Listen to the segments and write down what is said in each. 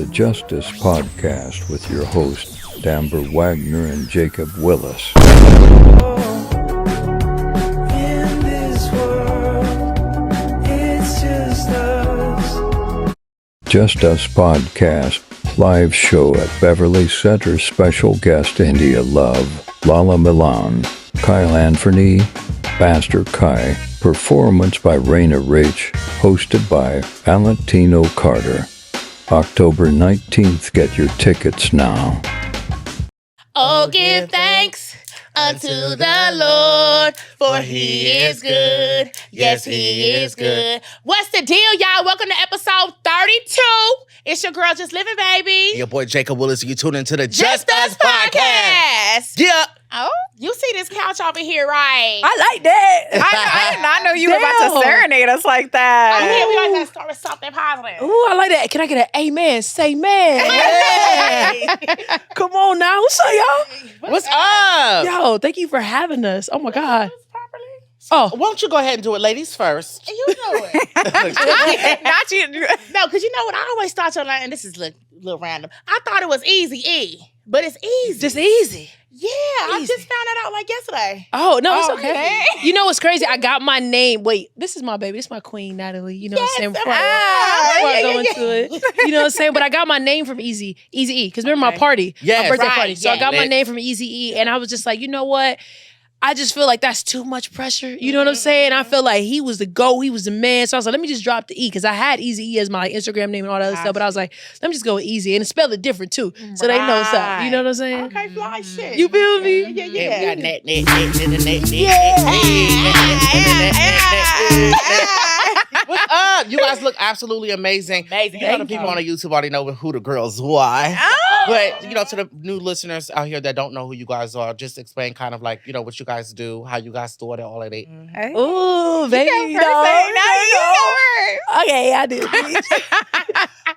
the Jst US podcast with your hosts, Amber Wagner and Jacob Willis. Jst US podcast live show at Beverly Center. Special guest India Love, Lala Milan, Kyle Anthony, Pastor Kai. Performance by Raina Rich. Hosted by Valentino Carter. October 19th. Get your tickets now. Oh, give thanks unto the Lord, for he is good. Yes, he is good. What's the deal, y'all? Welcome to episode 32. It's your girl, Just Living, baby. Your boy, Jacob Willis. You tune into the Just Us podcast. Yeah. Oh, you see this couch over here, right? I like that. I did not know you were about to serenade us like that. Oh, yeah, we always got to start with something positive. Ooh, I like that. Can I get an amen? Say man. Hey. Come on now. What's up, y'all? What's up? Yo, thank you for having us. Oh, my God. Properly? Oh. Why don't you go ahead and do it, ladies, first? You do it. Not you. No, because you know what? I always thought and this is a little random. I thought it was easy, but it's easy. Just easy. Yeah, I Easy. just found it out like yesterday. Oh, no, it's Oh, okay. man. You know what's crazy? I got my name. Wait, this is my baby. This is my queen, Natalie. You know what I'm saying? Before I go into it. You know what I'm saying? But I got my name from Ezee E. Because remember my party? Yes. My birthday Right, party. So I yeah. got my name from Ezee E. And I was just like, you know what? I just feel like that's too much pressure. You know what I'm saying? I feel like he was the GOAT. He was the man. So I was like, let me just drop the E. Because I had Ezee E as my Instagram name and all that other stuff. But I was like, let me just go with Ezee. And spell it different too. So they know what's up. You know what I'm saying? Okay, fly shit. You feel me? Yeah. What's up? You guys look absolutely amazing. Amazing. You know the people on the YouTube already know who the girls why. But, you know, to the new listeners out here that don't know who you guys are, just explain kind of like, you know, what you guys do, how you guys started, all of that. Ooh, baby. Okay, I do.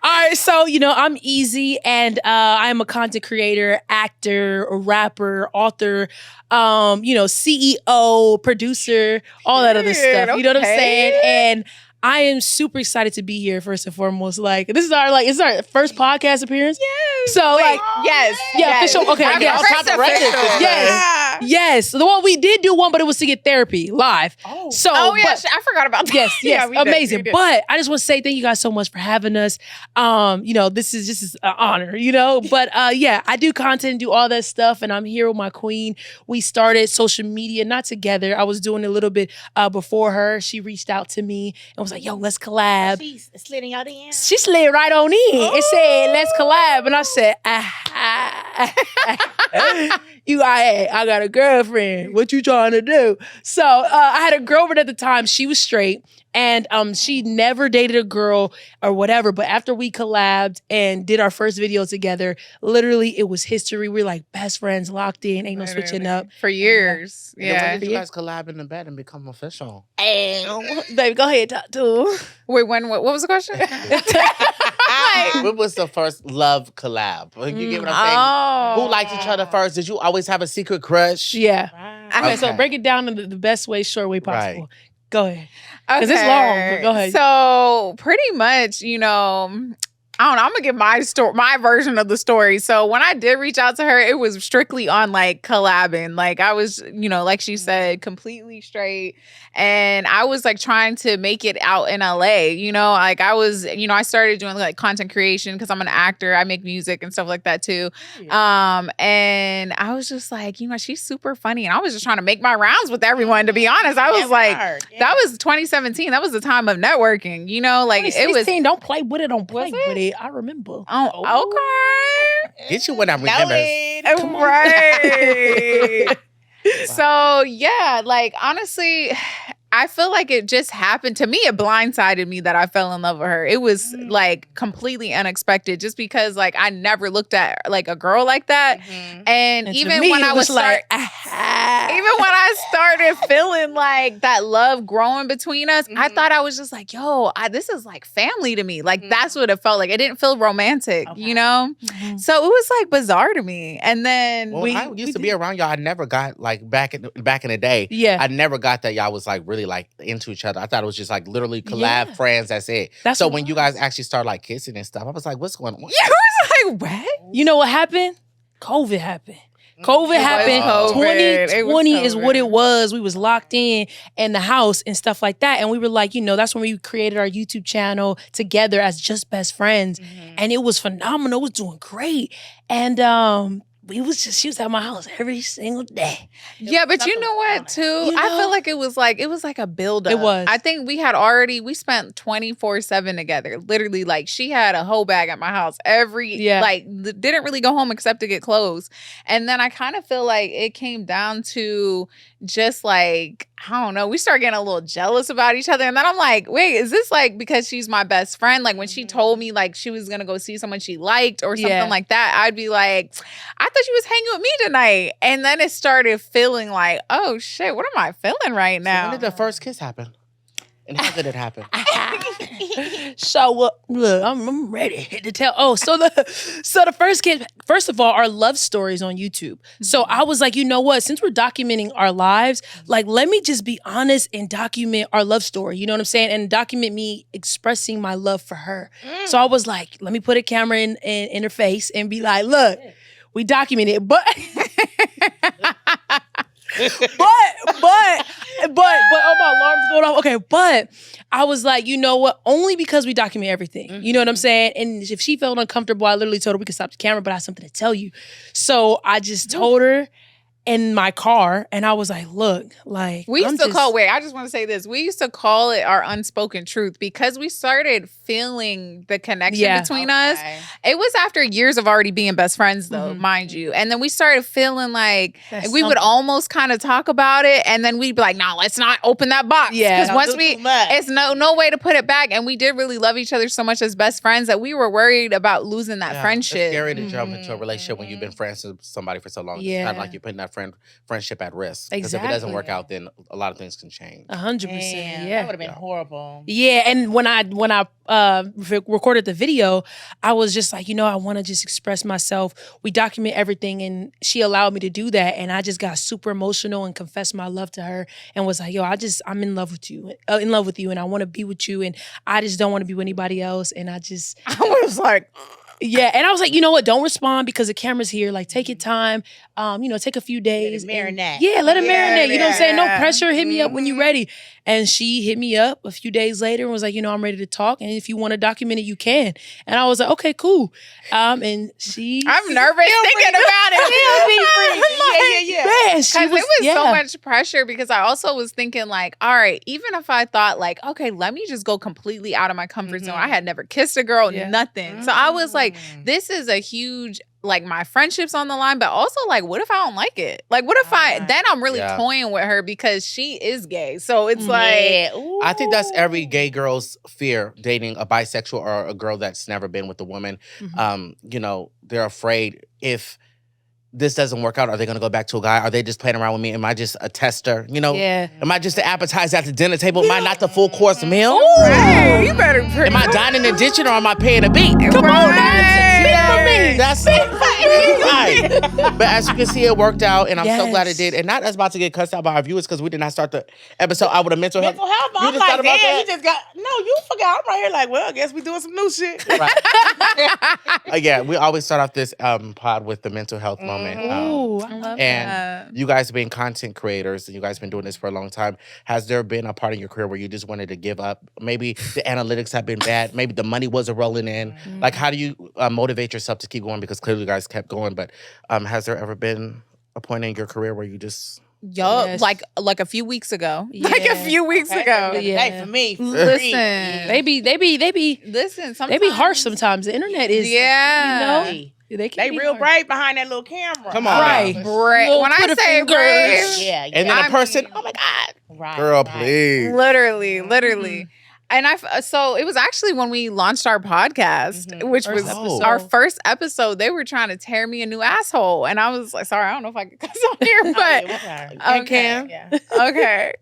All right, so, you know, I'm Ezee, and I'm a content creator, actor, a rapper, author, you know, CEO, producer, all that other stuff. You know what I'm saying? And I am super excited to be here, first and foremost. Like, this is our first podcast appearance. Yes. So, like, Yes. yeah, official. Okay, I'll top the record. yes. Yes. The one we did do one, but it was to get therapy live. Oh. So, Oh, yeah. but- I forgot about that. Yes, Yeah, we did, amazing. we did. But I just want to say thank you guys so much for having us. You know, this is an honor, you know. But yeah, I do content and do all that stuff, and I'm here with my queen. We started social media, not together. I was doing a little bit before her. She reached out to me and was like, yo, let's collab. She slid in your DM. She slid right on in and said, let's collab. And I said, I got a girlfriend. What you trying to do? So I had a girlfriend at the time. She was straight. And she never dated a girl or whatever. But after we collabed and did our first video together, literally it was history. We were like best friends, locked in, ain't no switching up. For years. When Yeah. did you guys collab in the bed and become official? Baby, go ahead, talk to her. Wait, what was the question? What was the first love collab? You get what I'm saying? Oh. Who liked each other first? Did you always have a secret crush? Yeah. Okay, Okay. so break it down in the best way, short way possible. Right. Go ahead. 'Cause it's long, but go ahead. So pretty much, you know, I don't know. I'm gonna give my version of the story. So when I did reach out to her, it was strictly on like collabing. Like I was, you know, like she said, completely straight. And I was like trying to make it out in LA, you know, like I was, you know, I started doing like content creation because I'm an actor. I make music and stuff like that too. And I was just like, you know, she's super funny. And I was just trying to make my rounds with everyone, to be honest. I was like, that was 2017. That was the time of networking, you know, like it was. Don't play with it, don't play with it. I remember. Oh, okay. Get you when I remember. Right. So, yeah, like, honestly, I feel like it just happened to me. It blindsided me that I fell in love with her. It was like completely unexpected just because like I never looked at like a girl like that. And even when I was like, even when I started feeling like that love growing between us, I thought I was just like, yo, this is like family to me. Like that's what it felt like. It didn't feel romantic, you know? So it was like bizarre to me. And then I used to be around y'all. I never got like back in the day. Yeah. I never got that y'all was like really really like into each other. I thought it was just like literally collab friends. That's it. That's so what when it you guys actually start like kissing and stuff, I was like, what's going on? Yeah, I was like, what? You know what happened? COVID happened. COVID happened. COVID. 2020 is what it was. We was locked in the house and stuff like that. And we were like, that's when we created our YouTube channel together as just best friends. And it was phenomenal. It was doing great. And she was at my house every single day. Yeah, but you know what, too? I feel like it was like a buildup. It was. I think we spent 24/7 together. Literally, like, she had a whole bag at my house didn't really go home except to get clothes. And then I kind of feel like it came down to just like, I don't know, we started getting a little jealous about each other. And then I'm like, wait, is this like because she's my best friend? Like when she told me like she was going to go see someone she liked or something like that, I'd be like, I thought she was hanging with me tonight. And then it started feeling like, oh shit, what am I feeling right now? So when did the first kiss happen? And how did it happen? So look, I'm ready to tell. Oh, so the first kid. First of all, our love stories on YouTube. So I was like, you know what? Since we're documenting our lives, like let me just be honest and document our love story. You know what I'm saying? And document me expressing my love for her. So I was like, let me put a camera in her face and be like, look, we documented it, but. But oh, my alarm's going off. Okay, but I was like, you know what? Only because we document everything. You know what I'm saying? And if she felt uncomfortable, I literally told her we could stop the camera, but I have something to tell you. So I just told her in my car, and I was like, look, like we used to call. Wait, I just want to say this. We used to call it our unspoken truth because we started feeling the connection between us. It was after years of already being best friends, though, mind you. And then we started feeling like we would almost kind of talk about it, and then we'd be like, "No, let's not open that box." Yeah, because once it's no way to put it back. And we did really love each other so much as best friends that we were worried about losing that friendship. It's scary to jump into a relationship when you've been friends with somebody for so long. It's kind of like you're putting that friendship at risk. Because if it doesn't work out, then a lot of things can change. 100%. Yeah, that would have been horrible. Yeah, and when I recorded the video, I was just like, I want to just express myself. We document everything, and she allowed me to do that. And I just got super emotional and confessed my love to her, and was like, I'm in love with you, and I want to be with you, and I just don't want to be with anybody else. And I was like. Yeah, and I was like, you know what? Don't respond because the camera's here. Like, take your time. Take a few days. Let it marinate. Let it marinate. You know what I'm saying? No pressure. Hit me up when you're ready. And she hit me up a few days later and was like, I'm ready to talk. And if you want to document it, you can. And I was like, okay, cool. And she... I'm nervous thinking about it. Yeah. Because it was so much pressure because I also was thinking like, all right, even if I thought like, okay, let me just go completely out of my comfort zone. I had never kissed a girl, nothing. So I was like, this is a huge... like my friendship's on the line, but also like, what if I don't like it? Like, what if then I'm really toying with her because she is gay. So it's like, I think that's every gay girl's fear, dating a bisexual or a girl that's never been with a woman. They're afraid if this doesn't work out, are they going to go back to a guy? Are they just playing around with me? Am I just a tester? Am I just the appetizer at the dinner table? Am I not the full course meal? Hey, you better. Am I dining and ditching or am I paying a beat? Come on, speak for me. That's right. But as you can see, it worked out, and I'm so glad it did. And not as about to get cussed out by our viewers because we did not start the episode out with a mental health. I'm You like, damn, you just got you forgot. I'm right here like, well, I guess we doing some new shit. Right. We always start off this pod with the mental health moment. Ooh, I love and you guys being content creators, and you guys been doing this for a long time. Has there been a part in your career where you just wanted to give up? Maybe the analytics have been bad. Maybe the money wasn't rolling in. Like, how do you motivate yourself to keep going? Because clearly you guys kept going. But has there ever been a point in your career where you just... Yup, like a few weeks ago. Like a few weeks ago. Hey, for me. Listen. They be Listen, sometimes they be harsh sometimes. The internet is They real brave behind that little camera. Come on. Right. brave. When I say brave, and then a person, oh my God. Girl, please. Literally. And so it was actually when we launched our podcast, which was our first episode. They were trying to tear me a new asshole, and I was like, "Sorry, I don't know if I could cuss on here, but Okay. okay."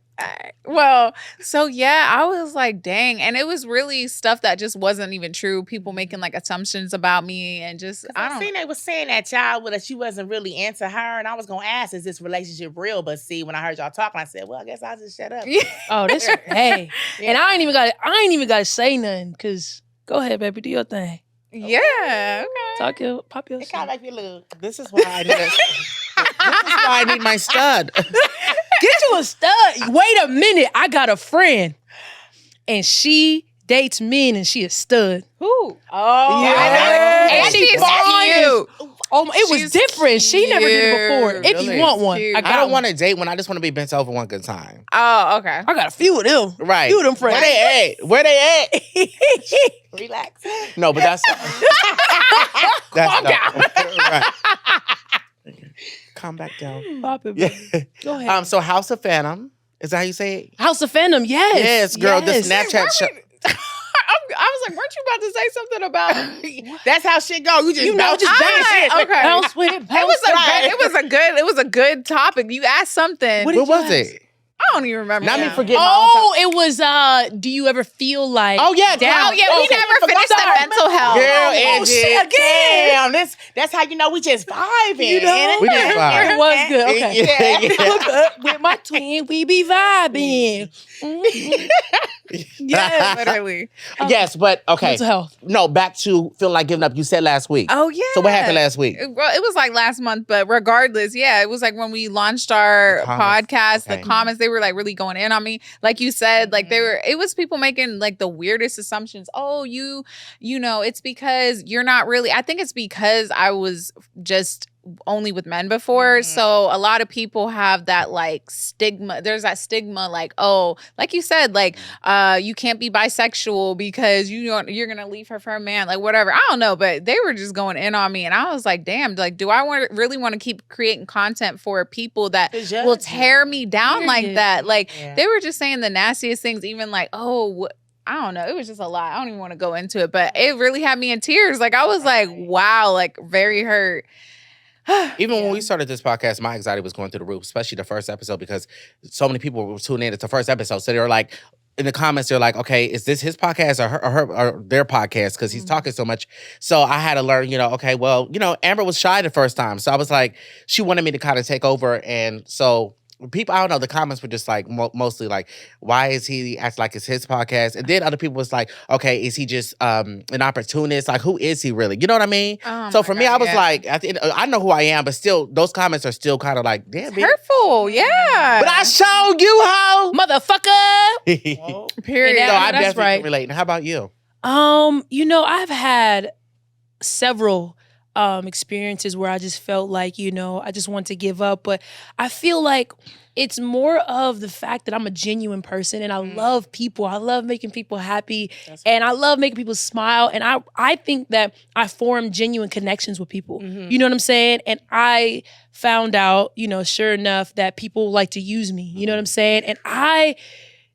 Well, so yeah, I was like, dang. And it was really stuff that just wasn't even true. People making like assumptions about me and just, I I don't seen they was saying that y'all, that she wasn't really into her, and I was gonna ask, is this relationship real? But see, when I heard y'all talking, I said, well, I guess I'll just shut up. Oh, this hey. And I ain't even got to say nothing because go ahead, baby, do your thing. Yeah. Okay. Pop your It kind of make me look. This is why I need this is why I need my stud. Get you a stud. Wait a minute. I got a friend and she dates men and she a stud. Who? Oh, Yeah. And she's fine. cute. Oh, it was She's different. She never did it before. cute. If you Really? want one, Cute. I got I don't one. want to date when I just want to be bent over one good time. Oh, okay. I got a few of them. Right. Few of them friends. Where they at? relax. No, but that's Calm down. Right. Calm back down. Pop it, Yeah. baby. Go ahead. So House of Phantom, is that how you say it? House of Fandom, yes. Yes, girl. Yes. The Snapchat show. I was like, weren't you about to say something about? That's how shit go. You just You know, bounce just back. bounce. Okay. Bounce with it. It was a good topic. You asked something. What What did you was ask? it? I don't even remember. Not me now. forgetting my own Oh, it was do you ever feel like Oh, yeah. Oh yeah, we Okay. never finished the Sorry. mental health. Girl, Oh, Angie. shit, again. Damn, that's how you know we just vibing. You know? We just vibe. It was good. Okay. Yeah. With my twin, we be vibing. Mhm. Yeah, literally. Yes, but okay. Mental health. No, back to feeling like giving up. You said last week. Oh yeah. So what happened last week? It was like last month, but regardless, yeah, it was like when we launched our The comments. podcast, Okay. the comments, they were like really going in on me. Like you said, like it was people making like the weirdest assumptions. Oh, you know, it's because you're not really, I think it's because I was just only with men before. So a lot of people have that like stigma. There's that stigma like, oh, like you said, like you can't be bisexual because you're gonna leave her for a man, like whatever. I don't know, but they were just going in on me, and I was like, damn, like, do I really want to keep creating content for people that will tear me down like that? Like they were just saying the nastiest things, even like, oh. I don't know. It was just a lot. I don't even want to go into it, but it really had me in tears. Like I was like, wow, like very hurt. Even when we started this podcast, my anxiety was going through the roof, especially the first episode, because so many people were tuning in. It's the first episode. So they were like, in the comments, they're like, okay, is this his podcast or their podcast? Because he's talking so much. So I had to learn, okay, well, Amber was shy the first time. So I was like, she wanted me to kind of take over. And so people, I don't know, the comments were just like mostly like, why is he act like it's his podcast? And then other people was like, okay, is he just an opportunist? Like, who is he really? You know what I mean? Oh so my for me, God, I was yeah. like, I know who I am, but still, those comments are still kind of like, damn, bitch. Hurtful, yeah. But I showed you how. Motherfucker. Period. And So that- I that's definitely right. can relate. How about you? I've had several experiences where I just felt like, I just want to give up. But I feel like it's more of the fact that I'm a genuine person and I love people. I love making people happy and I love making people smile. And I think that I form genuine connections with people. You know what I'm saying? And I found out, sure enough, that people like to use me. You know what I'm saying? And I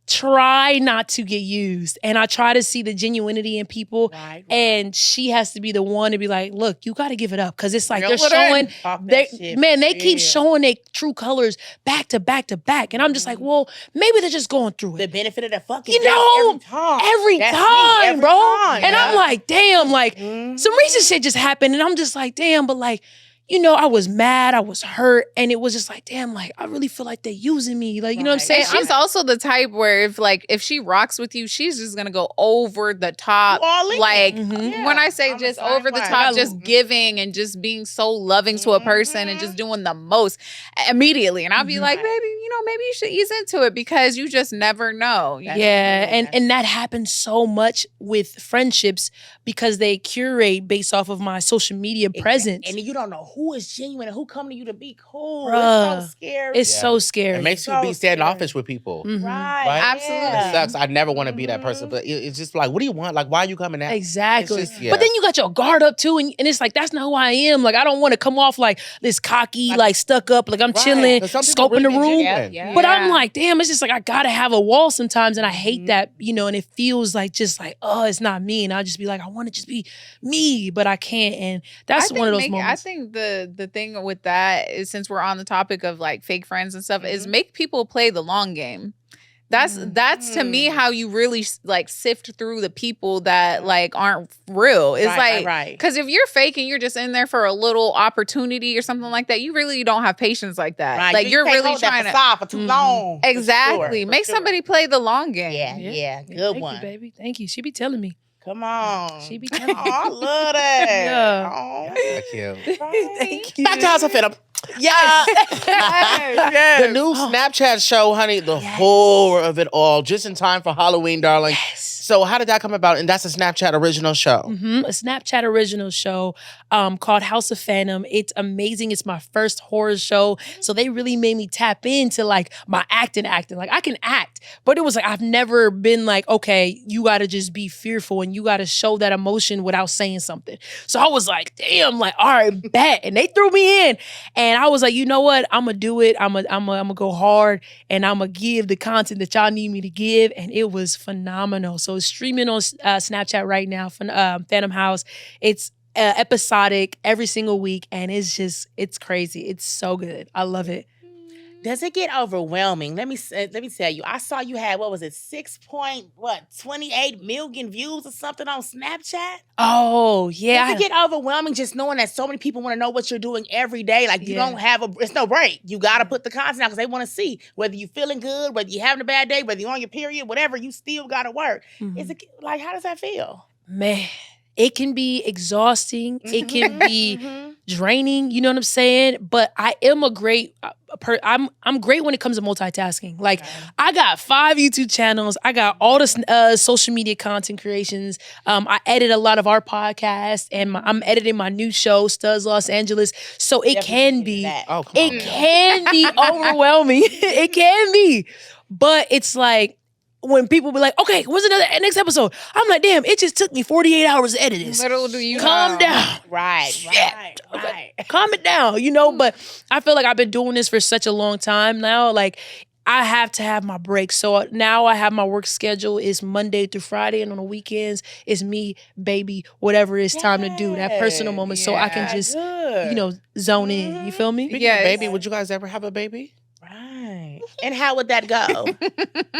try not to get used. And I try to see the genuinity in people. Right. And she has to be the one to be like, look, you got to give it up. Because it's like Reel they're it in. showing, Talk that shit. they keep Yeah. showing their true colors back to back to back. And I'm just like, well, maybe they're just going through The it. benefit of the fucking You know, every time. Every That's me, time, every bro. time, And I'm yeah. like, damn, like some recent shit just happened. And I'm just like, damn, but like, I was mad, I was hurt, and it was just like, damn, like, I really feel like they're using me. Like, you know what I'm Right. saying? And she's also the type where if she rocks with you, she's just gonna go over the top. All in. Like Mhm. when I say I'm the just same over the way. top, just giving and just being so loving to a person and just doing the most immediately. And I'll be like, baby, maybe you should ease into it because you just never know. That's Yeah, true. and that happens so much with friendships because they curate based off of my social media presence. And you don't know who is genuine and who come to you to be cool. Bruh. It's so scary. It's so scary. It makes you So be scary. standoffish with people. Mhm. right. Absolutely. It sucks. I never want to be that person, but it's just like, what do you want? Like, why are you coming at? Exactly. It's just- yeah. But then you got your guard up too, and it's like, that's not who I am. Like, I don't want to come off like this cocky, like stuck up, like I'm Right. chilling, 'Cause some people scoping the really be room. genuine. Yeah. But I'm like, damn, it's just like I gotta have a wall sometimes, and I hate that, and it feels like just like, oh, it's not me, and I'll just be like, I want to just be me, but I can't, and that's one of those moments. I think the thing with that is, since we're on the topic of like fake friends and stuff, is make people play the long game. That's to me how you really like sift through the people that like aren't real. It's Right. because if you're fake and you're just in there for a little opportunity or something like that, you really don't have patience like that. Right. Like you're can't really hold that trying to facade for too long. exactly For make sure. somebody play the long game. Yeah, good Thank one. you, baby. Thank you. She be telling me. Come on. She be Oh, telling me. I love that. Yeah. Oh, Thank you. Thank you. back to House of Phantom. The new Snapchat show, honey, the horror of it all, just in time for Halloween, darling. Yes. So how did that come about? And that's a Snapchat original show. A Snapchat original show called House of Phantom. It's amazing. It's my first horror show. So they really made me tap into like my acting. Like I can act, but it was like I've never been like, okay, you got to just be fearful and you got to show that emotion without saying something. So I was like, damn, like, all right, bet. And they threw me in. And I was like, you know what? I'm going to do it. I'm gonna go hard and I'm going to give the content that y'all need me to give. And it was phenomenal. So it's streaming on Snapchat right now, Phantom House. It's episodic every single week. And it's crazy. It's so good. I love it. Does it get overwhelming? Let me tell you. I saw you had 28 million views or something on Snapchat. Oh, yeah. Does it get overwhelming just knowing that so many people want to know what you're doing every day? Like you Yeah. don't have it's no break. You got to put the content out because they want to see whether you're feeling good, whether you're having a bad day, whether you're on your period, whatever. You still got to work. Mhm. Is it like how does that feel? Man, it can be exhausting. It can be Mhm. draining. You know what I'm saying? But I am a great I'm great when it comes to multitasking. Like I got 5 YouTube channels. I got all the social media content creations. I edit a lot of our podcasts, and I'm editing my new show, Studs Los Angeles. So it can be Oh, come it on. can be overwhelming. It can be, but it's like. When people be like, okay, when's another next episode? I'm like, damn, it just took me 48 hours to edit this. Little do you Calm know. down. Right. Calm it down, you know? But I feel like I've been doing this for such a long time now. Like, I have to have my breaks. So now I have my work schedule is Monday through Friday, and on the weekends it's me, baby, whatever it's time to do, that personal moment. So I can just, zone in. You feel me? Speaking Yes. of baby, would you guys ever have a baby? Right. And how would that go?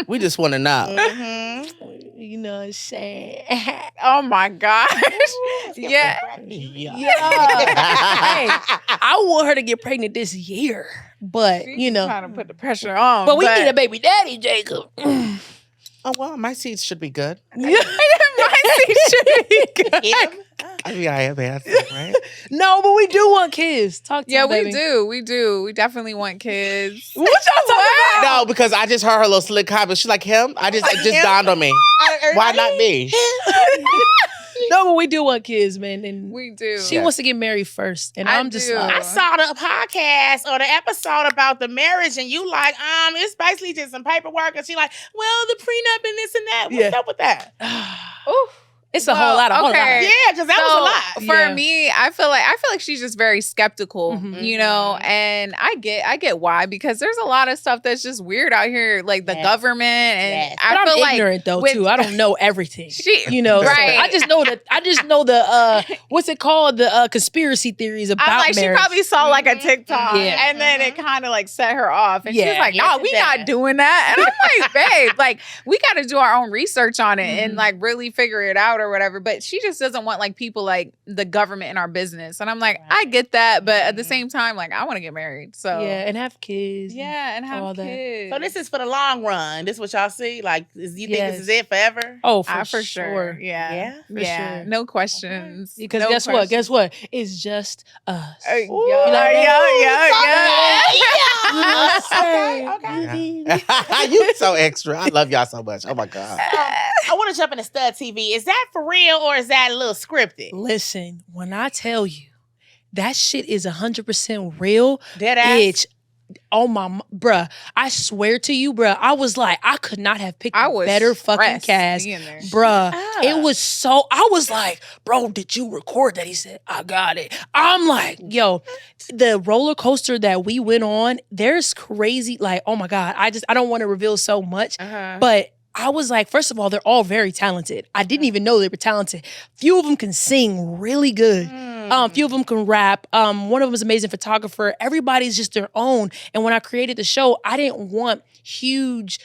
We just want to know. Mhm. You know what I'm saying? Oh my gosh. Yeah. Yeah. Hey, I want her to get pregnant this year, but She's trying to put the pressure on. but we need a baby daddy, Jacob. Oh, well, my seeds should be good. My seat should be good. Him? I mean, I am handsome, right? No, but we do want kids. Talk to Yeah, me, we baby. do. We definitely want kids. What y'all talking about? No, because I just heard her little slick comment. She's like, him? It just dawned on me. Why not me? No, but we do want kids, man. And We do. she wants to get married first, and I I'm just do. like, I saw the podcast or the episode about the marriage, and you like, it's basically just some paperwork, and she like, well, the prenup and this and that. What's Yeah. up with that? Oof. it's a whole lot. okay. Yeah, because that was a lot. For Yeah. me, I feel like she's just very skeptical, Mhm. you know, and I get why, because there's a lot of stuff that's just weird out here, like the Yes. government, and Yes. But I feel I'm like ignorant though with- too. I don't know everything. You know, so Right. I just know the what's it called? The conspiracy theories about I'm like, marriage. she probably saw like a TikTok, Yeah. and then it kind of like set her off, and she was Yeah. like, Yes, "No, it we does. not doing that." And I'm like, "Babe, like we got to do our own research on it and like really figure it out or whatever." But she just doesn't want like people like the government in our business, and I'm like, I get that, but at the same time, like I want to get married, so yeah, and have kids. yeah, and all have that. kids. So this is for the long run. This is what y'all see? Like, you think Yes. this is it forever? Oh, for sure. Yeah? Yeah, For yeah, sure. no questions. Because No guess what? questions. Guess what? It's just us. Yeah, You like that? Okay. You so extra. I love y'all so much. Oh my God. I want to jump into Stud TV. Is that for real or is that a little scripted? Listen, when I tell you that shit is 100% real, Dead ass? bitch. Oh my, bruh. I swear to you, bruh. I was like, I could not have picked I a was better fucking stressed cast. being there. Bruh, Ah. it was so, I was like, bro, did you record that? He said, I got it. I'm like, yo, the roller coaster that we went on, there's crazy, like, oh my God. I don't want to reveal so much, but I was like, first of all, they're all very talented. I didn't even know they were talented. Few of them can sing really good. A few of them can rap. One of them is an amazing photographer. Everybody's just their own. And when I created the show, I didn't want huge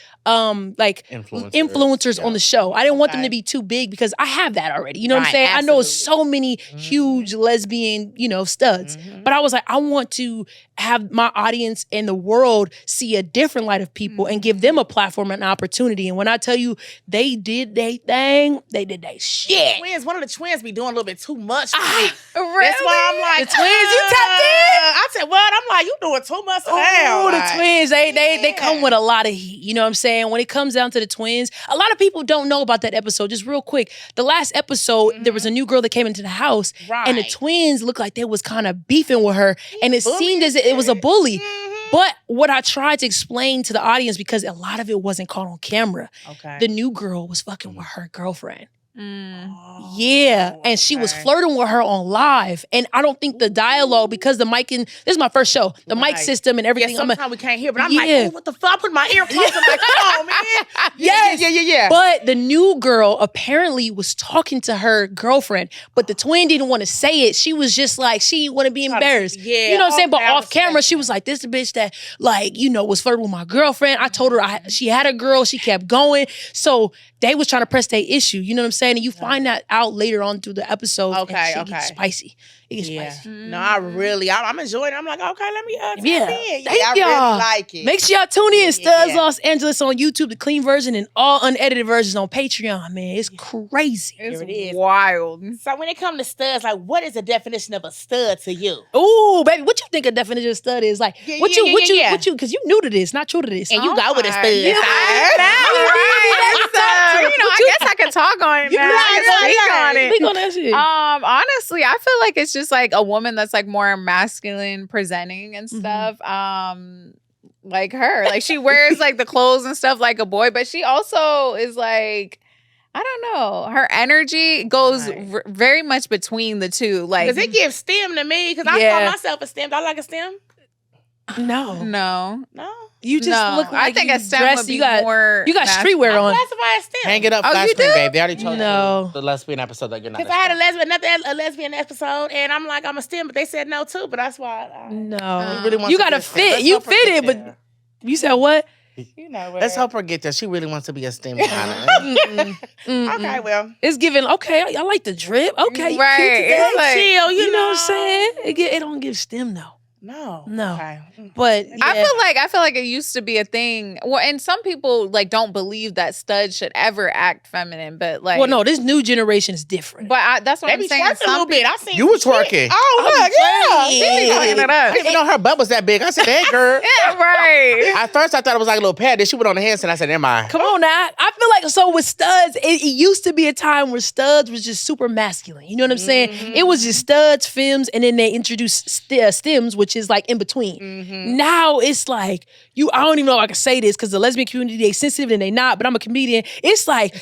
influencers on the show. I didn't want them to be too big because I have that already. You know what I'm saying? Absolutely. I know so many huge lesbian, studs. But I was like, I want to have my audience and the world see a different light of people and give them a platform and an opportunity. And when I tell you they did their thing, they did their shit. One of the twins be doing a little bit too much for me. Really? That's why I'm like, The twins, you tapped in? I said, what? I'm like, you doing too much now. Oh, the Like, twins, they come with a lot of heat. You know what I'm saying? When it comes down to the twins, a lot of people don't know about that episode. Just real quick, the last episode, there was a new girl that came into the house, and the Right. twins looked like they was kind of beefing with her, and it seemed as if it was a bully. But what I tried to explain to the audience, because a lot of it wasn't caught on camera, Okay. the new girl was fucking with her girlfriend. Oh, Yeah, and she was okay. flirting with her on live, and I don't think the dialogue, because the mic this is my first show, the mic Right. system and Yeah, everything. sometimes we can't hear, but I'm Yeah. like, oh, what the fuck? I put my earphones. I'm like, come on, man. Yes. Yeah. But the new girl apparently was talking to her girlfriend, but the twin didn't want to say it. She was just like, she didn't want to be embarrassed. Yeah, You know what I'm saying? But okay, I off camera, respect she was like, this the bitch that, was flirting with my girlfriend. I told her she had a girl. She kept going. So they was trying to press their issue. You know what I'm saying? And you find that out later on through the episodes. Okay, and shit okay. gets spicy. It gets Yeah. spicy. No, I'm enjoying it. I'm like, okay, let me tap Yeah. in. Thank I y'all. really like it. Make sure y'all tune in. Studs Yeah. Los Angeles on YouTube, the clean version, and all unedited versions on Patreon, man. It's crazy. It's Here it is. wild. So when it comes to studs, like, what is the definition of a stud to you? Ooh, baby, what you think a definition of stud is? Like, Yeah, what yeah, you, yeah. because you new to this, not true to this. And you go with a stud. Yeah, I guess I can talk on it now. I can speak on it. Speak on that shit. Honestly, I feel like it's just like a woman that's like more masculine presenting and stuff. Like her. Like she wears like the clothes and stuff like a boy, but she also is like, I don't know. Her energy goes Right. very much between the two. Like Because it gives STEM to me, because I Yeah. call myself a STEM. Do I like a STEM? no. no. No. You just No. look like I think you a STEM dress, would be you got more streetwear I on. classify as STEM. Hang it up, Oh, flash you screen, do? babe. They already told No. you the lesbian episode that you're not. Because I had a lesbian episode, and I'm like, I'm a STEM, but they said no too. But that's why. No. really wants You to gotta be a STEM. fit. Let's You hope her fit get it, but there. you said what? You know what? Let's hope her get there. She really wants to be a STEM kind Okay, well. It's giving, okay, I like the drip. Okay, you Right. cute today. It's like- Chill, You know what I'm saying? It don't give STEM though. No. No. Okay. But I yeah. feel like it used to be a thing. Well, and some people like don't believe that studs should ever act feminine, but like, Well, no, this new generation is different. But that's what They I'm be saying. twerking a little bit. I seen You was some shit. twerking. Oh, look, yeah. She be fucking it I up. didn't even know her butt was that big. I said, "Hey, girl." Yeah, right. At first, I thought it was like a little pad. Then she went on the handstand. I said, "Never mind." Come on now. I feel like, so with studs, it used to be a time where studs was just super masculine. You know what I'm saying? It was just studs, femmes, and then they introduced stems, which is like in between. Now it's like, I don't even know if I can say this because the lesbian community, they sensitive and they not, but I'm a comedian. It's like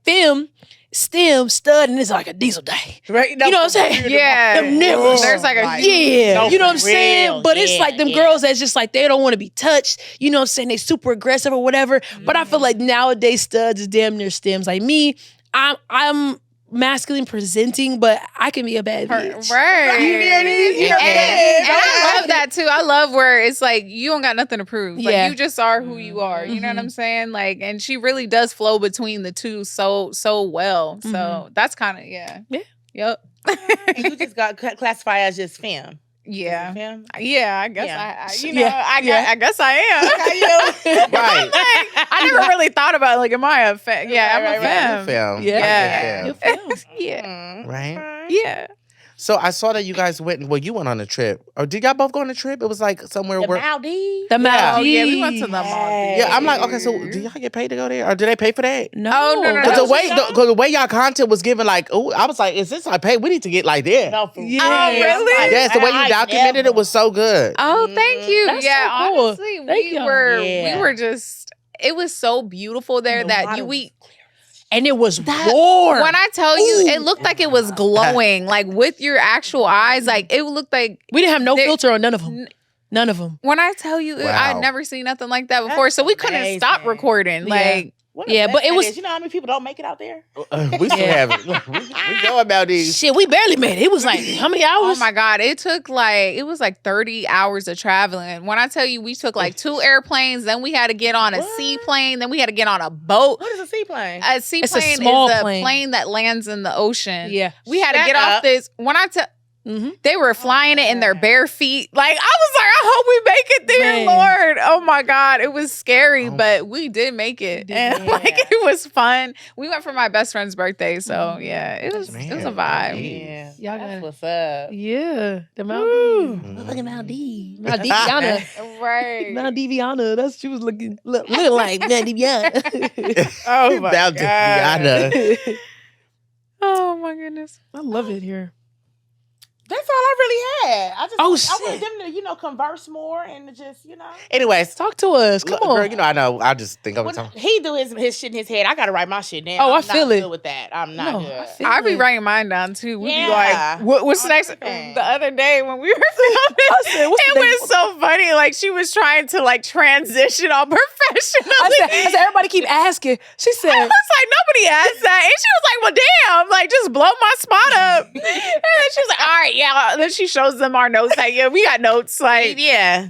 femme, stem, stud, and it's like a diesel day. Right? You know what I'm saying? Yeah. Them nipples. There's like a Yeah, No, you know what I'm for saying? real. But it's Yeah, like them yeah. girls that's just like, they don't want to be touched. You know what I'm saying? They super aggressive or whatever. But I feel like nowadays studs is damn near stems. Like me, I'm masculine presenting, but I can be a bad bitch. Right. Yeah. And I love that too. I love where it's like you don't got nothing to prove. Like Yeah. you just are who you are. You know what I'm saying? Like, and she really does flow between the two so well. So that's kind of Yeah. Yep. And you just got classified as just femme. Yeah. Femme? Yeah, I guess Yeah. I guess I am. Right. I never really thought about like, am I a femme? Yeah, Right, I'm a femme. Film. Yeah. Good films. Yeah. Right. Yeah. So I saw that you guys went. Well, you went on a trip, or did y'all both go on a trip? It was like somewhere The where. Maldives. The Oh Maldives. yeah, we went to the Maldives. Yeah, I'm like, okay. So do y'all get paid to go there, or do they pay for that? No. Oh, no. Because That the was way, because the way y'all content was given, like, oh, I was like, is this our pay? We need to get like that. No, for Yeah. Oh, really? Yes, the way you I documented never- it was so good. Oh, thank you. That's yeah, so cool. honestly, Thank we y'all. were Yeah. we were just. It was so beautiful there The that water we. And it was That- warm. When I tell you, it looked like it was glowing, like with your actual eyes. Like it looked like. we didn't have no There- filter on none of them. None of them. When I tell you, Wow. I'd never seen nothing like that before. So we couldn't amazing. stop recording. Yeah. Like What Yeah, but it was- you know how many people don't make it out there? We still have it. We know about these. Shit, we barely made it. It was like, how many hours? Oh my God. It was like 30 hours of traveling. When I tell you we took like 2 airplanes, then we had to get on a seaplane, then we had to get on a boat. What is a seaplane? A seaplane It's a small is a plane. plane that lands in the ocean. Yeah. We had to Shut get up. off this. When I tell Mhm. they were flying it in their God. bare feet. Like, I was like, I hope we make it there, Man. Lord. Oh my God. It was scary, Oh. but we did make it. did And make like it. it was fun. We went for my best friend's birthday. So yeah, it was a Man. vibe. Yeah, Y'all that's gotta- what's up. Yeah. The Woo. Maldives. Look at Maldives. Maldiviana. Right. Maldiviana. She was looking like Maldiviana. Oh my Down God. to Diana. Oh my goodness. I love it here. That's all I really had. I just, Oh, I wanted shit. them to, converse more and to just, Anyways, Talk to us. Come look, on. girl, I know. I just think of it. When he do his shit in his head, I gotta write my shit down. Oh, I I'm feel not it. good with that. I'm not No, good. I feel I be it. writing mine down too. We Yeah. be like, what's next? Okay. The other day when we were filming, said, what's it the was so funny. Like she was trying to like transition all professionally. I said, everybody keep asking. She I said, was like, nobody asked that. And she was like, well, damn, like just blow my spot up. And then she was like, all right, yeah. And then she shows them our notes. Like, yeah, we got notes. Like, Yeah.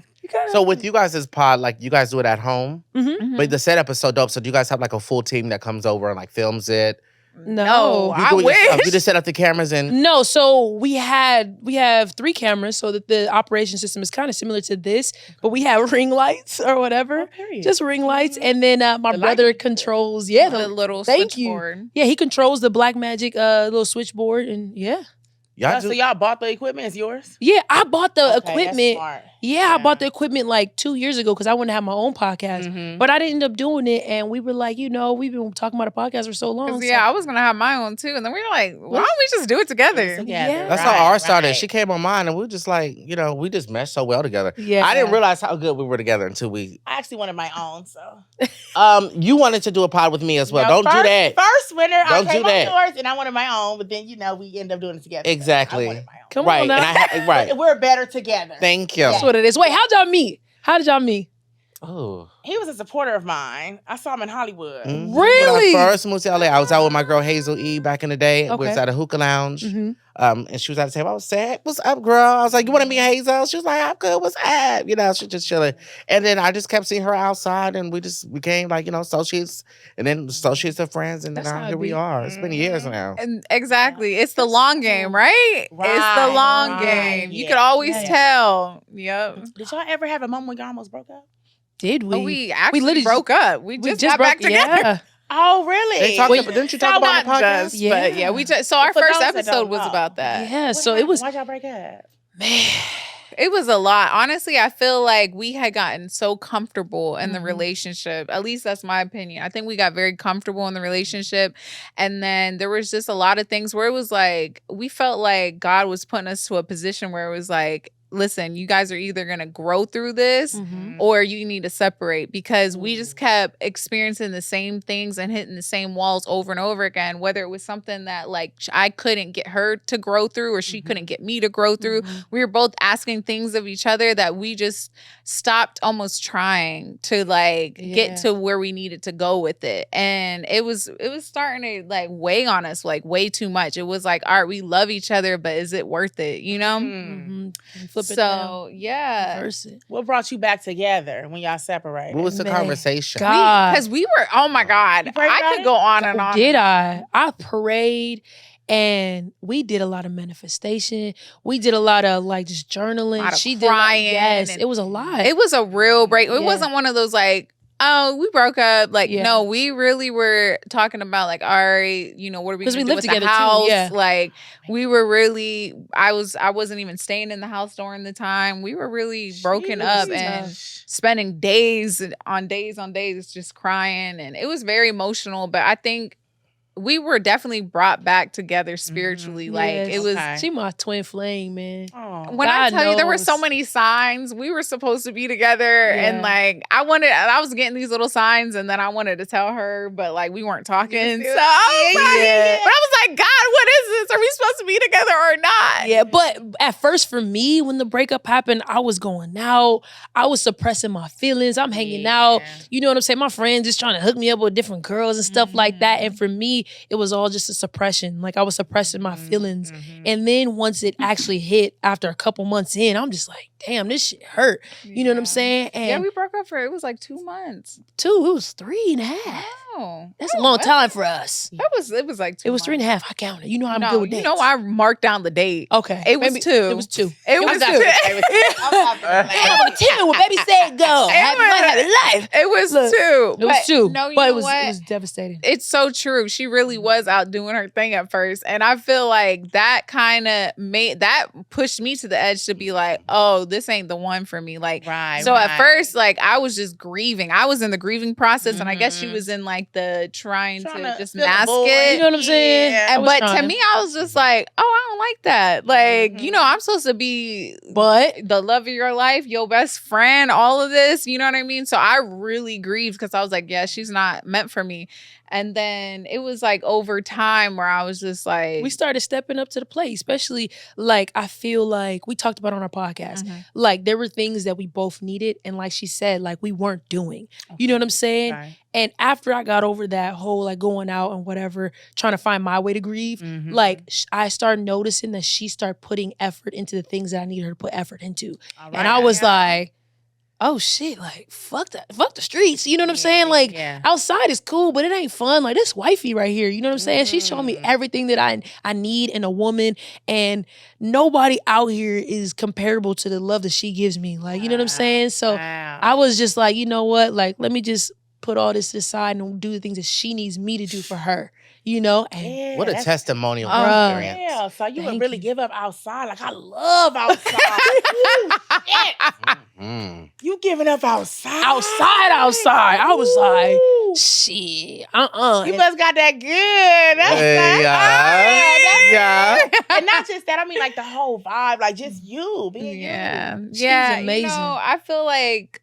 So with you guys' pod, like you guys do it at home, mm-hmm. but the setup is so dope. So do you guys have like a full team that comes over and like films it? no. You I do it yourself. wish. You just set up the cameras and No, so we have 3 cameras, so that the operation system is kind of similar to this, but we have ring lights or whatever, just ring lights, and then my The brother light- controls, the little thank you. switchboard. Yeah, he controls the Black Magic little switchboard, and y'all So do. y'all bought the equipment? It's yours? yeah, I bought the Okay, that's equipment. smart. Yeah, I bought the equipment like 2 years ago because I wanted to have my own podcast, Mhm. but I didn't end up doing it, and we were like, we've been talking about a podcast for so long. 'Cause, so- yeah, I was going to have my own too. And then we were like, why don't we just do it together? Yeah. That's how ours started. She came on mine, and we were just like, we just meshed so well together. Yeah. I didn't realize how good we were together until we. I actually wanted my own, so. You wanted to do a pod with me as well. No, Don't do that. First winner, Don't I came do that. on yours, and I wanted my own, but then, we end up doing it together. Exactly. I wanted my own. Come Right, on now. and right. We're better together. Thank you. That's what it is. Wait, how'd y'all meet? How did y'all meet? Oh. He was a supporter of mine. I saw him in Hollywood. Mhm. Really? When I first moved to LA, I was out with my girl Hazel E back in the day. We was Okay. at a hookah lounge. Mm-hmm. And she was at the table. I was saying, "What's up, girl?" I was like, "You want to meet Hazel?" She was like, "I'm good. What's up?" She just chilling. And then I just kept seeing her outside, and we just became like associates, and then associates of friends, and That's now how here it we be. are. It's been years now. And exactly. It's the long game, right? It's the Right, long right, game. You yeah. could always Yeah. tell. Yep. Did y'all ever have a moment when y'all almost broke up? Did we? Oh, we actually literally broke up. We just got back together. Yeah. Oh, really? They talked about, didn't you talk about on the Not podcast? just, but yeah, we just. So our For first those that episode don't was know. about that. Yeah, What so it happened? was, Why'd y'all break up? man. It was a lot. Honestly, I feel like we had gotten so comfortable in the Mhm. relationship. At least that's my opinion. I think we got very comfortable in the relationship. And then there was just a lot of things where it was like, we felt like God was putting us to a position where it was like, listen, you guys are either going to grow through this Mhm. or you need to separate, because we just kept experiencing the same things and hitting the same walls over and over again, whether it was something that like I couldn't get her to grow through or she couldn't get me to grow through. We were both asking things of each other that we just stopped almost trying to like Yeah. get to where we needed to go with it. And it was starting to like weigh on us like way too much. It was like, all right, we love each other, but is it worth it? You know? Mhm. Flip it So yeah. Reverse it. What brought you back together when y'all separated? What was the Man. conversation? God. Because we were, oh my God, You prayed I about could it? go on and on. Did I? I prayed, and we did a lot of manifestation. We did a lot of like just journaling. A lot of She crying did. Yes, and- it was a lot. It was a real break. It Yeah. wasn't one of those like, oh, we broke up. Like, Yeah. no, we really were talking about like, all right, what are we 'Cause going we to do lived with the together too, house? yeah. Like, we were really, I wasn't even staying in the house during the time. We were really broken up and spending days on days just crying. And it was very emotional, but I think we were definitely brought back together spiritually. Like, Yes. it was, Okay. She my twin flame, man. Oh. when I God tell you there were so knows. many signs, we were supposed to be together, and like I was getting these little signs, and then I wanted to tell her, but like we weren't talking. So I was like, but I was like, God, what is this? Are we supposed to be together or not? Yeah, but at first for me, when the breakup happened, I was going out. I was suppressing my feelings. I'm hanging out. You know what I'm saying? My friends just trying to hook me up with different girls and stuff like that. And for me, it was all just a suppression. Like I was suppressing my feelings. And then once it actually hit after a couple months in, I'm just like, damn, this shit hurt. You know what I'm saying? And Yeah, we broke up for it was like 2 months. it was 3.5. Oh, That's a long time for us. it was like 2 It was months. 3.5. I counted. You know I'm No, good with you dates. know I marked down the date. Okay. It was 2. It was 2. It was 2. I'm a 10 when baby said go. Happy life. It was Look, 2. It was 2. No, you but know it was what? it was devastating. It's so true. She really was out doing her thing at first. And I feel like that kind of pushed me to the edge to be like, oh, this ain't the one for me. Like, so at first, like, I was just grieving. I was in the grieving process. And I guess she was in like the trying to just mask it. You know what I'm saying? Yeah. But to me, I was just like, oh, I don't like that. Like, you know, I'm supposed to be the love of your life, your best friend, all of this. You know what I mean? So I really grieved because I was like, yeah, she's not meant for me. And then it was like over time where I was just like, we started stepping up to the plate, especially like I feel like we talked about on our podcast. Like there were things that we both needed. And like she said, like we weren't doing. You know what I'm saying? Okay. And after I got over that whole like going out and whatever, trying to find my way to grieve, like I started noticing that she started putting effort into the things that I needed her to put effort into. And I was like, oh shit, like fuck that, fuck the streets. You know what I'm saying? Like outside is cool, but it ain't fun. Like this wifey right here, you know what I'm saying? She's showing me everything that I need in a woman, and nobody out here is comparable to the love that she gives me. Like, you know what I'm saying? So I was just like, you know what? Like, let me just put all this aside and do the things that she needs me to do for her. You know? And What a testimonial Bruh. experience. Yeah, so you would Thank really you. give up outside. Like I love outside. Ooh, shit. You giving up outside? outside. I was like, Ooh. shit, You must got that good. That's Yeah. and not just that. I mean, like the whole vibe, like just you being you. She's yeah, amazing. You know, I feel like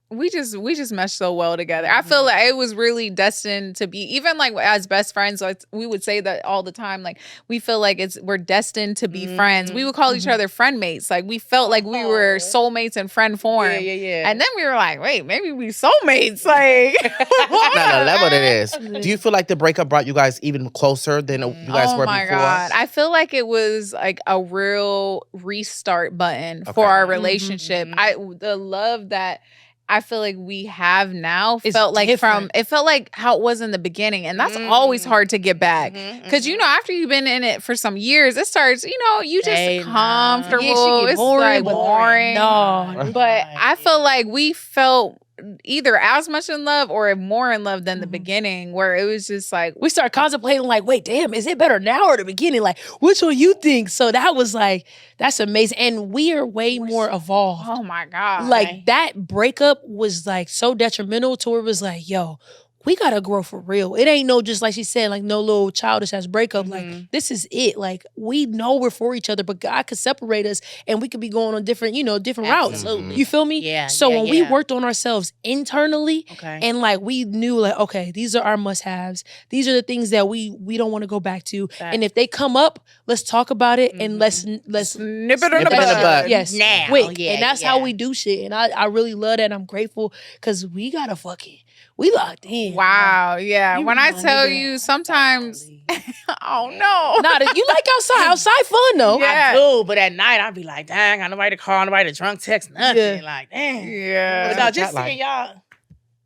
we just meshed so well together. I feel like it was really destined to be, even like as best friends, like we would say that all the time. Like we feel like we're destined to be friends. We would call each other friend mates. Like we felt like we were soulmates in friend form. Yeah. And then we were like, wait, maybe we soulmates. Like Not the level it is. Do you feel like the breakup brought you guys even closer than you guys were before? Oh my God. I feel like it was like a real restart button Okay. for our relationship. The love that I feel like we have now It's felt like different. it felt like how it was in the beginning. And that's always hard to get back. Because, you know, after you've been in it for some years, it starts, you know, you just Hey, nah. comfortable. Yeah, she get it's boring, like but boring. no. But I feel like we felt either as much in love or more in love than the beginning, where it was just like, We started contemplating like, wait, damn, is it better now or the beginning? Like, which one you think? So that was like, that's amazing. And we are way more evolved. oh my God. Like that breakup was like so detrimental to where it was like, yo, we gotta grow for real. It ain't no, just like she said, like no little childish ass breakup. Like this is it. Like we know we're for each other, but God could separate us and we could be going on different, different routes. Absolutely. You feel me? Yeah, So yeah, when we yeah. worked on ourselves internally, Okay. and like we knew like, okay, these are our must-haves. These are the things that we don't want to go back to. Facts. And if they come up, let's talk about it and let's nip it in Nip the it in the bud. bud. yes, Now. quick. Yeah, and that's how we do shit. And I really love that. I'm grateful because we gotta we locked in. Wow. Yeah. You when I my tell nigga. you, sometimes, oh no. Nah, you like outside. Outside fun though. Yeah. I do, but at night I'd be like, dang, I nobody to call, nobody to drunk text, nothing. Yeah. Like, dang. Yeah. But no, Chat just line.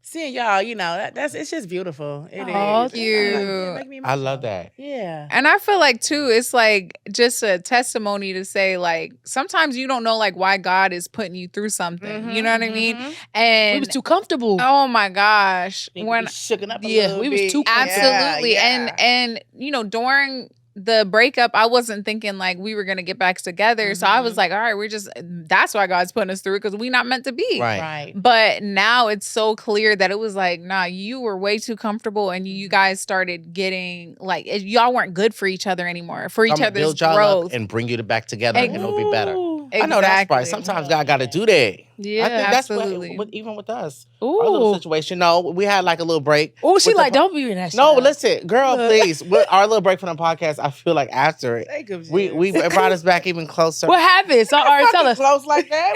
seeing y'all, you know, that's it's just beautiful. It is. Aw, It's thank you. like, make me I love that. Yeah. And I feel like too, it's like just a testimony to say like sometimes you don't know like why God is putting you through something. You know what I mean? And We was too comfortable. oh my gosh, When when shooken up a Yeah, little we was bit. too absolutely, Yeah. and you know during the breakup, I wasn't thinking like we were gonna get back together. So I was like, all right, that's why God's putting us through it because we not meant to be. Right. But now it's so clear that it was like, nah, you were way too comfortable and you guys started getting like, y'all weren't good for each other anymore, for each I'm gonna other's build y'all growth. up and bring you back together, and it'll be better. Ooh. I know that's right. Sometimes God got to do that. Yeah, I think absolutely. that's what, even with us. Our little situation. No, we had like a little break. Oh, she with like, the- don't be in that shit. No, listen, girl, please. With our little break from the podcast, I feel like after it, we brought us back even closer. What happened? So, all right, tell us. Close like that.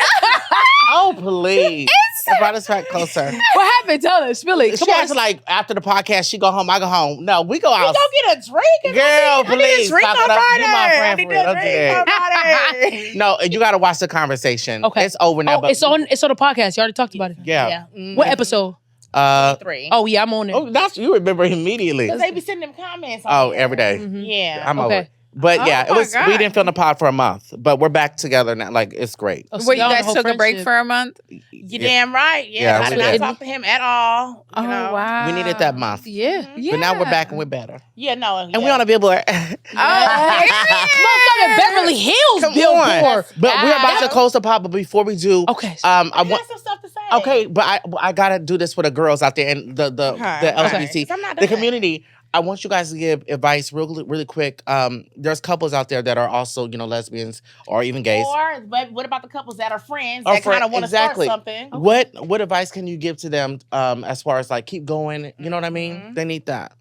Oh, please. It brought us back closer. What happened? Tell us. Spill it. Come She on. acts like after the podcast, she go home, I go home. No, we go out. Go get a drink. Girl, I need please. a drink Talk on it up. Friday. You my I friend need for real. a Don't do drink on that. Friday. No, you got to watch the conversation. Okay. It's over now. Oh, but it's on the podcast. You already talked about it. Yeah. What episode? 3. Oh, yeah, I'm on it. Oh, that's you remember immediately. Because they be sending them comments. On Oh, there. every day. Yeah. I'm over Okay. it. But Oh yeah, it my was. God. We didn't film the pod for a month, but we're back together now. Like it's great. Oh, so Well, you y'all on guys the whole took a break friendship. for a month? You damn right. Yeah. Yeah, I we did not did. talk to him at all. You know? wow. We needed that month. Yeah. But now we're back and we're better. Yeah, no. And we on a billboard. Motherfucking Beverly Hills Come billboard. on. But we're about to close the pod. But before we do, Okay. I I want. got some stuff to say. Okay, but I gotta do this for the girls out there and the LGBT, I'm not the done. community. I want you guys to give advice really quick. There's couples out there that are also, lesbians or even gays. Or but what about the couples that are friends Or that kind of want to exactly. start something? What advice can you give to them as far as like keep going? You know what I mean? They need that.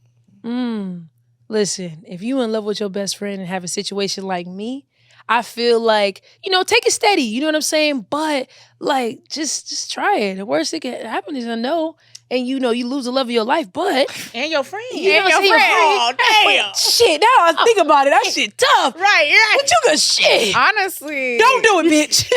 Listen, if you in love with your best friend and have a situation like me, I feel like, take it steady. You know what I'm saying? But like, just try it. The worst that can happen is a no. And you lose the love of your life, but And your friend. you know what I'm saying? Oh, damn. Wait, shit, now I think about it. That shit tough. Right. But you good shit. Honestly. Don't do it, bitch.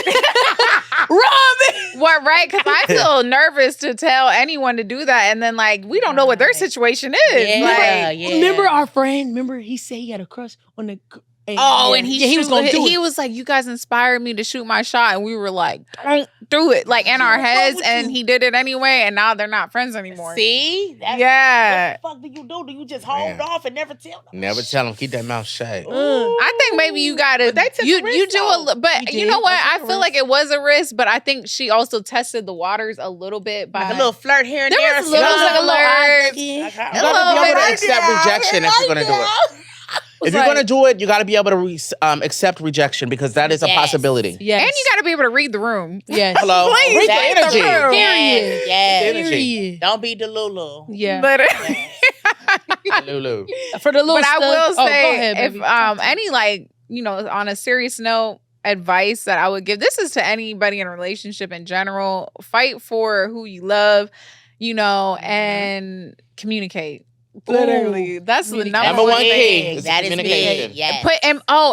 Run, What, right? Because I feel nervous to tell anyone to do that. And then, like, we don't know what their situation is. Yeah, Like, yeah. Remember our friend? Remember he said he had a crush on the. and he was gonna do He it. was like, you guys inspired me to shoot my shot. And we were like, don't do it. Like, in our heads. And he did it anyway. And now they're not friends anymore. See? Yeah. What the fuck do you do? Do you just hold off and never tell them? Never tell them. Keep that mouth shut. I think maybe you gotta. But they took you a risk, you do though. but You you know did. what? I I took a feel like it was a risk, but I think she also tested the waters a little bit by Like a little flirt here and There there. was a little- something. like a flirt. You Okay. gotta be able to accept rejection if you're gonna do it. If you're gonna do it, you gotta be able to accept rejection because that is a Yes. possibility. Yes. and you gotta be able to read the room. Yes. Hello, Please, read the read the energy. room. Period. Yes. Energy. Period. Don't be Delulu. Yeah. But Lulu. For the little but I stuff. will Oh, go say ahead, if baby. any like on a serious note, advice that I would give, this is to anybody in a relationship in general, fight for who you love, and communicate. Literally, that's the Number one key is That is communication. big. Yes.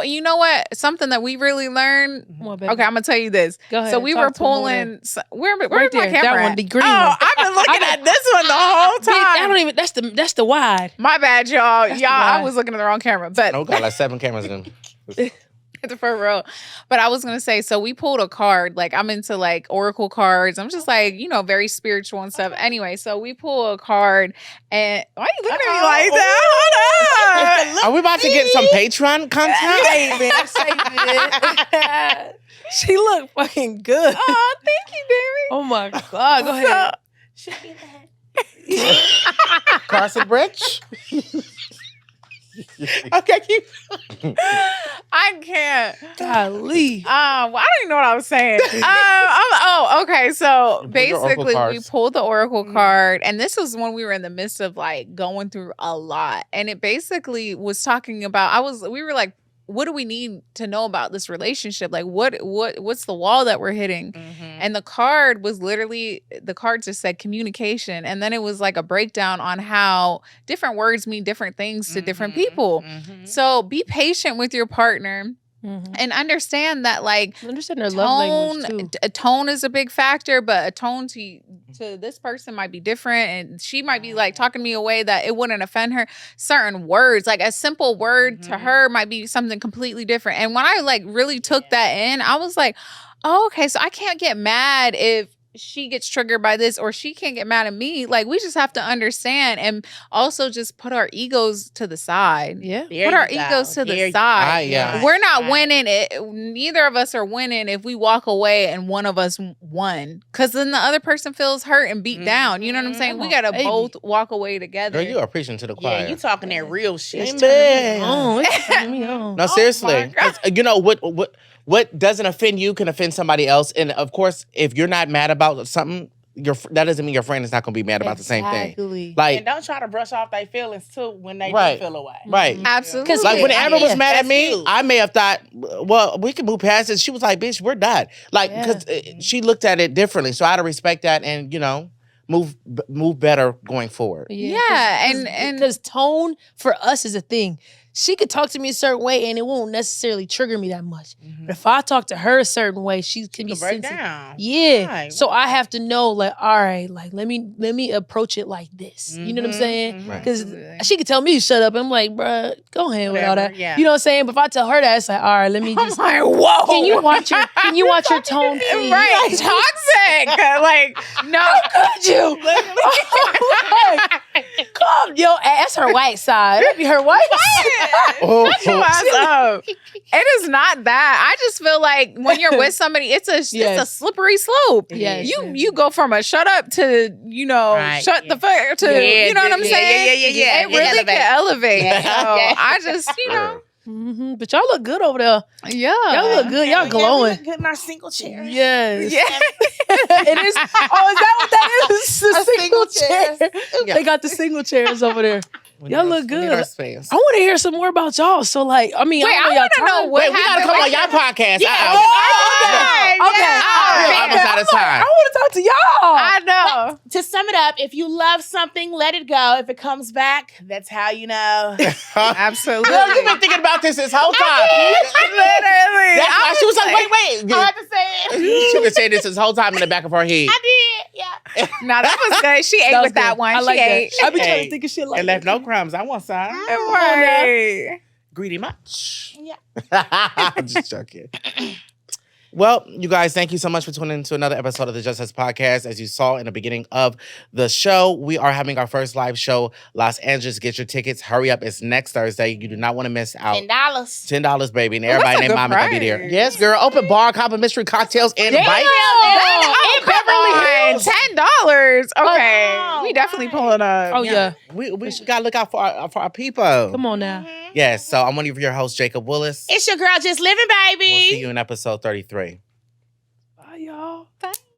You know what? Something that we really learned. Come on, baby. Okay, I'm gonna tell you this. Go ahead. So we Talk were to 'em over pulling. Where's Right my there. camera? That one, at? the green Oh, one. I've been looking at this one the whole Bitch, I time. don't even. That's the wide. My bad, y'all. That's Y'all, the I wide. was looking at the wrong camera, but No, got like 7 cameras in. at the front row. But I was gonna say, so we pulled a card. Like I'm into like oracle cards. I'm just like very spiritual and stuff. Anyway, so we pull a card, and why you looking at me like that? Hold on. Are we about to get some Patreon content? She look fucking good. Oh, thank you, baby. Oh my god. Go ahead. Carson Bridge? Okay, keep. I can't. Golly. I don't even know what I was saying. Okay. So You pulled your oracle basically, we cards. pulled the oracle card, and this was when we were in the midst of like going through a lot, and it basically was talking about. We were like, what do we need to know about this relationship? Like, what's the wall that we're hitting? Mm-hmm. And the card was literally, the card just said communication. And then it was like a breakdown on how different words mean different things to different people. Mm-hmm. So be patient with your partner Mhm. and understand that like Understand their love language too. a tone is a big factor, but a tone to this person might be different, and she might be like talking to me a way that it wouldn't offend her. Certain words, like a simple word to her might be something completely different. And when I like really took that in, I was like, oh, okay, so I can't get mad if she gets triggered by this, or she can't get mad at me. Like, we just have to understand, and also just put our egos to the side. Yeah. Put our egos to the side. Yeah. We're not winning it. Neither of us are winning if we walk away and one of us won. Because then the other person feels hurt and beat down. You know what I'm saying? Come We on, got to baby. both walk away together. Girl, you are preaching to the choir. Yeah, you talking that real shit. Amen. Oh, it's turning me on. No, seriously. my God. 'Cause, you know what what doesn't offend you can offend somebody else. And of course, if you're not mad about something, that doesn't mean your friend is not going to be mad about the same thing. Exactly. Like, And don't try to brush off their feelings too when they Right. do feel away. right. Absolutely. Like when Amber was mad at That's me, cute. I may have thought, well, we can move past it. She was like, bitch, we're done. Like, because she looked at it differently. So I had to respect that and, move better going forward. Yeah, and because tone for us is a thing. She could talk to me a certain way and it won't necessarily trigger me that much. But if I talk to her a certain way, she can be break sensitive. down. Yeah. Right, So I have to know, like, all right, like let me approach it like this. You know what I'm saying? Right. Because Absolutely. she could tell me to shut up. I'm like, bruh, go ahead with all Whatever, that. yeah. You know what I'm saying? But if I tell her that, it's like, all right, let me I'm just. like, whoa. Can you watch your tone, please? Right, toxic. Like, no. Could you? Come, yo, that's her white side. That be her white side. Oh, Your ass up. It is not that. I just feel like when you're with somebody, it's a Yes. slippery slope. Yes. You go from a shut up to Right, shut the fuck to Yeah, you know what I'm yeah, saying? yeah. It really Elevate. can elevate. Yeah. So Yeah. I just Mm-hmm. But y'all look good over there. yeah. Y'all look good. Y'all We glowing. look good in our single chairs. Yes. Yeah. It is. Oh, is that what that is? The A single single chair. Yeah. They got the single chairs over there. Y'all look We need good. our space. I want to hear some more about y'all. So, like, I mean, Wait, I I know y'all want to know time. what Wait, we gotta happened come on with y'all podcast. Yeah. Uh-oh. Okay. We're almost out of time. I want to talk to y'all. I know. To sum it up, if you love something, let it go. If it comes back, that's how you know. Absolutely. Girl, you've been thinking about this whole time. Literally. That's why she was like, wait. I had to say it. She was saying this whole time in the back of her head. I did, yeah. No, that was good. She ate That was with that good. one. I like she that. ate. I be trying Hey, to think of shit like And left that. no crumbs. I want some. Right. Greedy much. Yeah. I'm just joking. Well, you guys, thank you so much for tuning into another episode of the Just Us Podcast. As you saw in the beginning of the show, we are having our first live show, Los Angeles. Get your tickets. Hurry up. It's next Thursday. You do not want to miss out. $10. $10, baby. And Well, everybody that's a named good Mama gonna be there. price. Yes, girl. Open bar, complimentary cocktails, and Damn. bites. Oh, Beverly Hills. $10. Okay. Oh, we definitely right. pulling up. Oh, yeah. We gotta look out for our people. Come on now. Yes, so I'm one of your hosts, Jacob Willis. It's your girl just living, baby. We'll see you in episode 33. Bye, y'all. Bye.